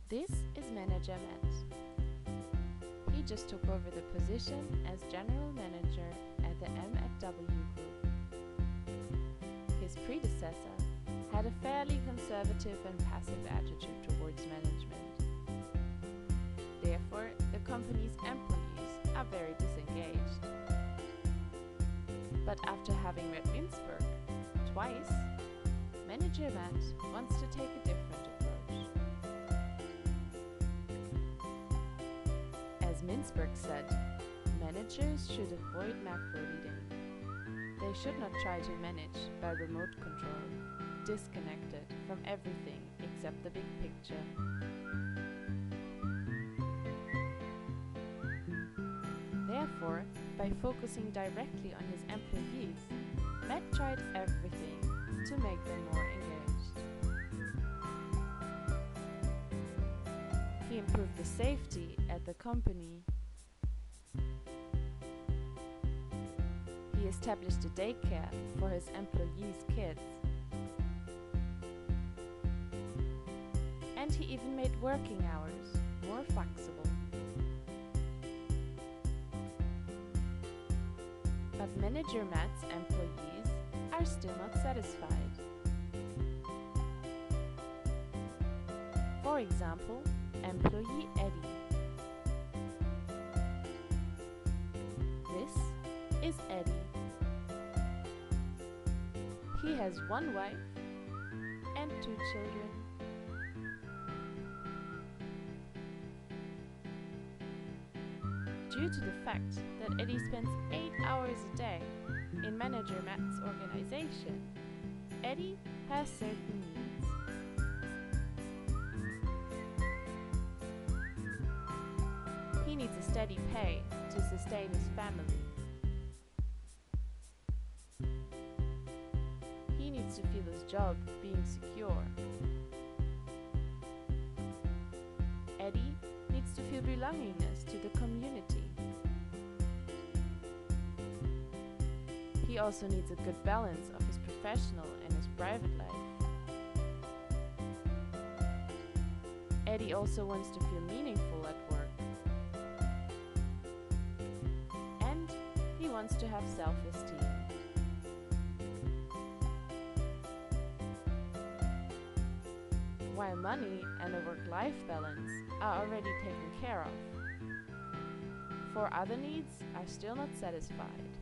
This is Manager Matt. He just took over the position as General Manager at the M@W Group. His predecessor had a fairly conservative and passive attitude towards management. Therefore, the company's employees are very disengaged. But after having met Mintzberg twice, Manager Matt wants to take a different approach. As Mintzberg said, managers should avoid macro leading. They should not try to manage by remote control, disconnected from everything except the big picture. Therefore, by focusing directly on his employees, Matt tried everything to make them more engaged. He improved the safety at the company. He established a daycare for his employees' kids. And he even made working hours more flexible. But Manager Matt's employees are still not satisfied. For example, employee Eddie. This is Eddie. He has one wife and 2 children. Due to the fact that Eddie spends 8 hours a day in Manager Matt's organization, Eddie has certain needs. He needs a steady pay to sustain his family. He needs to feel his job being secure. Eddie needs to feel belongingness to the community. He also needs a good balance of his professional and his private life. Eddie also wants to feel meaningful at work. And he wants to have self-esteem. While money and a work-life balance are already taken care of, 4 other needs are still not satisfied.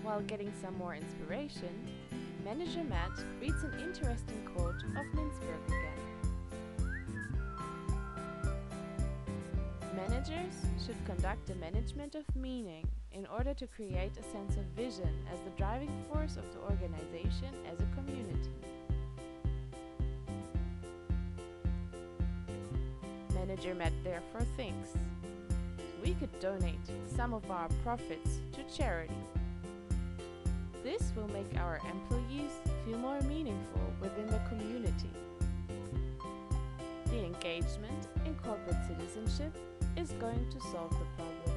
While getting some more inspiration, Manager Matt reads an interesting quote of Mintzberg again. Managers should conduct a management of meaning in order to create a sense of vision as the driving force of the organization as a community. Manager Matt therefore thinks, we could donate some of our profits to charity. This will make our employees feel more meaningful within the community. The engagement in corporate citizenship is going to solve the problem.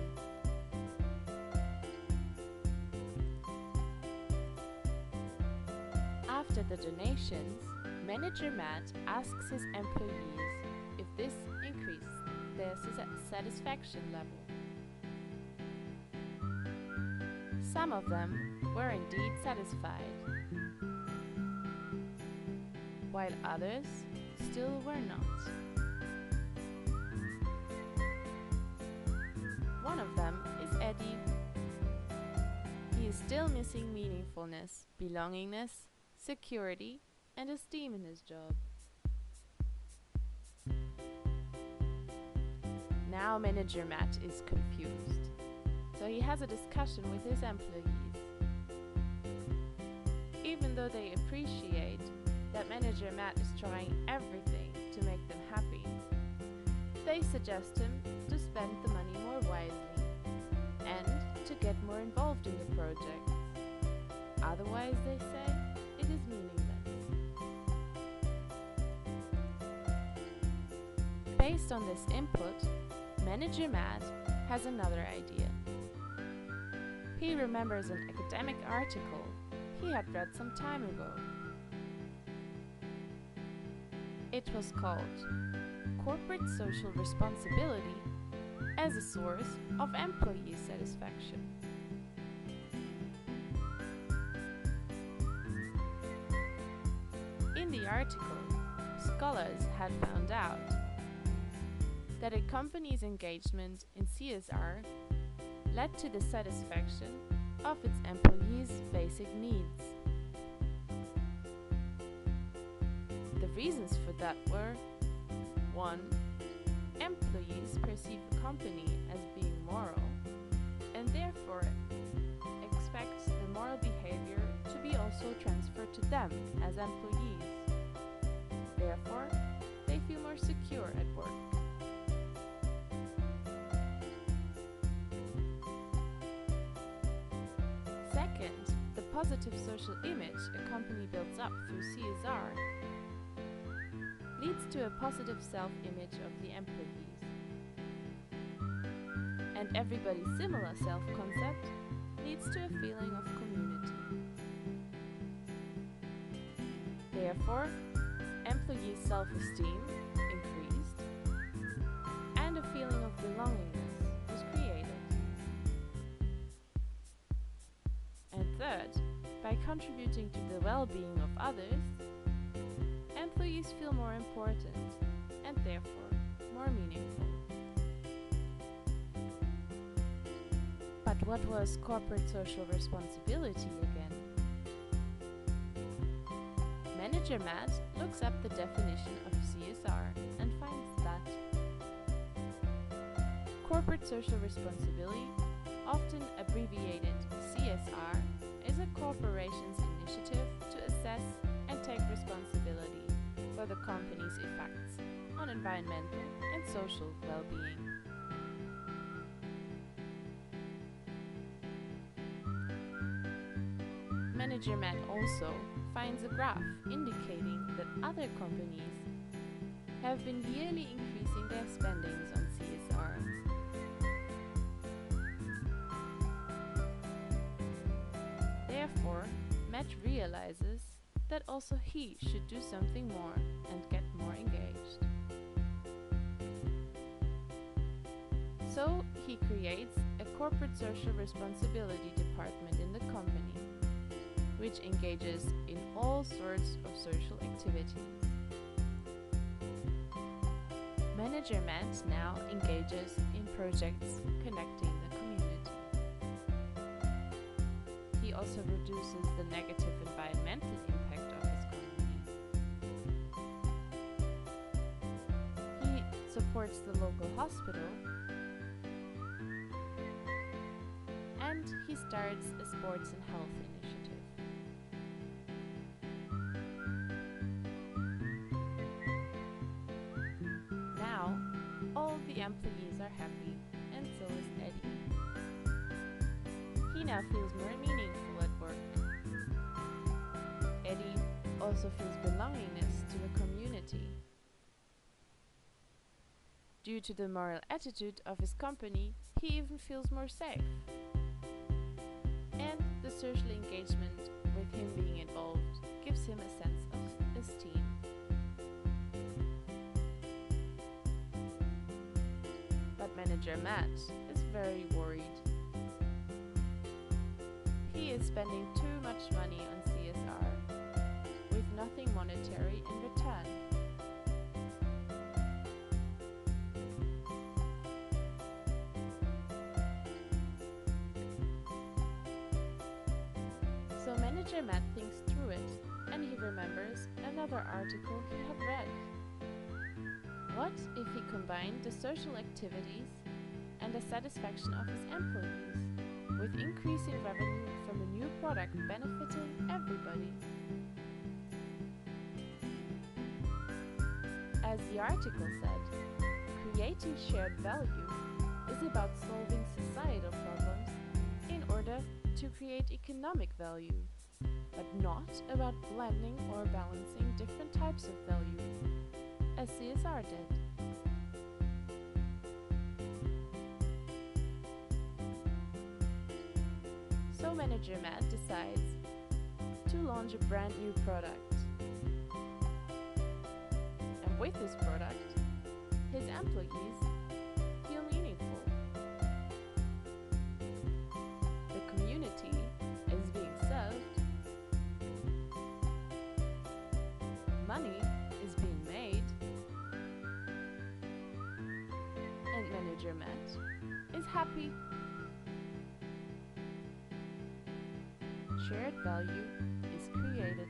After the donations, Manager Matt asks his employees if this increased their satisfaction level. Some of them were indeed satisfied, while others still were not. One of them is Eddie. He is still missing meaningfulness, belongingness, security, and esteem in his job. Now Manager Matt is confused, so he has a discussion with his employees. Even though they appreciate that Manager Matt is trying everything to make them happy, they suggest him to spend the money more wisely and to get more involved in the project. Otherwise, they say, it is meaningless. Based on this input, Manager Matt has another idea. He remembers an academic article he had read some time ago. It was called Corporate Social Responsibility as a Source of Employee Satisfaction. In the article, scholars had found out that a company's engagement in CSR led to the satisfaction of its employees' basic needs. The reasons for that were: 1. Employees perceive a company as being moral and therefore expect the moral behavior to be also transferred to them as employees. Therefore, they feel more secure at work. Second, the positive social image a company builds up through CSR leads to a positive self-image of the employees. And everybody's similar self-concept leads to a feeling of community. Therefore, employees' self-esteem increased and a feeling of belongingness was created. And third, by contributing to the well-being of others, employees feel more important and therefore more meaningful. But what was corporate social responsibility again? Manager Matt looks up the definition of CSR and finds that corporate social responsibility, often abbreviated CSR, is a corporation's initiative to assess and take responsibility for the company's effects on environmental and social well-being. Manager Matt also finds a graph indicating that other companies have been yearly increasing their spendings on CSR. Therefore, Matt realizes that also he should do something more and get more engaged. So he creates a corporate social responsibility department in the company, which engages in all sorts of social activities. Manager Matt now engages in projects connecting the community. He also reduces the negative environmental impact of his company. He supports the local hospital, and he starts a sports and health initiative. Now, all the employees are happy, and so is Eddie. He now feels more meaningful at work. Eddie also feels belongingness to the community. Due to the moral attitude of his company, he even feels more safe. And the social engagement with him being involved gives him a sense of esteem. But Manager Matt is very worried. He is spending too much money on CSR, with nothing monetary in return. So Manager Matt thinks through it, and he remembers another article he had read. What if he combined the social activities and the satisfaction of his employees with increasing revenue from a new product benefiting everybody? As the article said, creating shared value is about solving societal problems in order to create economic value, but not about blending or balancing different types of value, as CSR did. So Manager Matt decides to launch a brand new product. And with this product, his employees feel meaningful. The community is being served. Money is being made. And Manager Matt is happy. Shared value is created.